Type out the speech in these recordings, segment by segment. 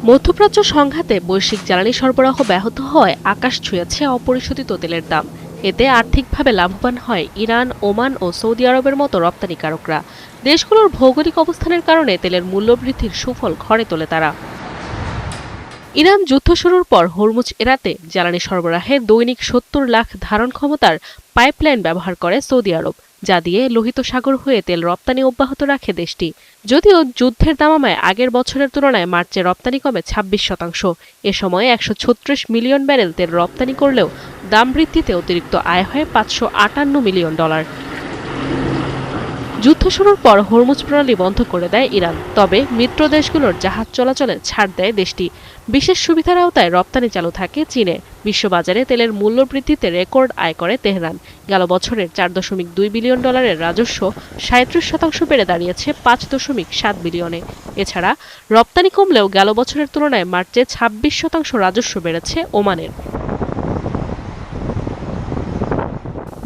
মধ্যপ্রাচ্য সংঘাতে বৈশ্বিক জ্বালানি সরবরাহ ব্যাহত হওয়ায় আকাশ ছুঁয়েছে অপরিশোধিত তেলের দাম। এতে আর্থিকভাবে লাভবান হয় ইরান, ওমান ও সৌদি আরবের মতো রপ্তানিকারকরা। দেশগুলোর ভৌগোলিক অবস্থানের কারণে তেলের মূল্যবৃদ্ধির সুফল ঘরে তোলে তারা। ইরান যুদ্ধ শুরুর পর হরমুজ এড়াতে জ্বালানি সরবরাহে দৈনিক ৭০ লাখ ধারণ ক্ষমতার পাইপলাইন ব্যবহার করে সৌদি আরব, যা দিয়ে লোহিত সাগর হয়ে তেল রপ্তানি অব্যাহত রাখে দেশটি। যদিও যুদ্ধের দামামায় আগের বছরের তুলনায় মার্চে রপ্তানি কমে ২৬%। এ সময় ১৩৬ মিলিয়ন ব্যারেল তেল রপ্তানি করলেও দাম বৃদ্ধিতে অতিরিক্ত আয় হয় $৫৫৮ মিলিয়ন। যুদ্ধ শুরুর পর হরমুজ প্রণালী বন্ধ করে দেয় ইরান, তবে মিত্র দেশগুলোর জাহাজ চলাচলে ছাড় দেয় দেশটি। বিশেষ সুবিধার আওতায় রপ্তানি চালু থাকে চীনে। বিশ্ববাজারে তেলের মূল্য বৃদ্ধিতে রেকর্ড আয় করে তেহরান। গেল বছরের $৪.২ বিলিয়ন রাজস্ব ৩৭% বেড়ে দাঁড়িয়েছে $৫.৭ বিলিয়নে। এছাড়া রপ্তানি কমলেও গেল বছরের তুলনায় মার্চে ২৬% রাজস্ব বেড়েছে ওমানের।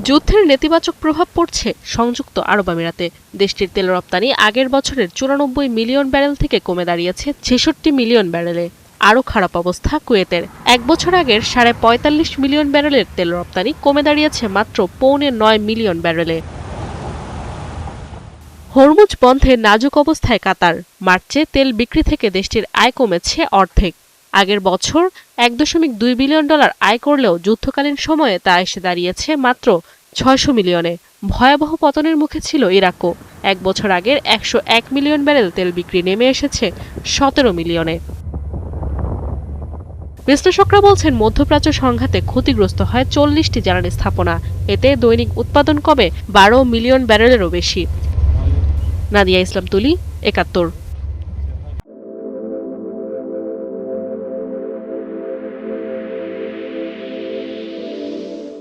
যুদ্ধের নেতিবাচক প্রভাব পড়ছে সংযুক্ত আরব আমিরাতে। দেশটির তেল রপ্তানি আগের বছরের ৯৪ মিলিয়ন ব্যারেল থেকে কমে দাঁড়িয়েছে ৬৬ মিলিয়ন ব্যারেলে। আরও খারাপ অবস্থা কুয়েতের। এক বছর আগের ৪৫ মিলিয়ন ব্যারেলের তেল রপ্তানি কমে দাঁড়িয়েছে মাত্র ৮.৯ মিলিয়ন ব্যারেলে। হরমুজ বন্ধে নাজুক অবস্থায় কাতার। মার্চে তেল বিক্রি থেকে দেশটির আয় কমেছে অর্ধেক। আগের বছর $১.২ বিলিয়ন আয় করলেও যুদ্ধকালীন সময়ে তা এসে দাঁড়িয়েছে মাত্র ৬০০ মিলিয়নে। ভয়াবহ পতনের মুখে ছিল ইরাকও। এক বছর আগের ১০১ মিলিয়ন ব্যারেল তেল বিক্রি নেমে এসেছে ১৭ মিলিয়নে। বিশ্লেষকরা বলছেন, মধ্যপ্রাচ্য সংঘাতে ক্ষতিগ্রস্ত হয় ৪০টি জ্বালানি স্থাপনা। এতে দৈনিক উৎপাদন কমে ১২ মিলিয়ন ব্যারেলেরও বেশি। নাদিয়া ইসলাম তুলি, ৭১।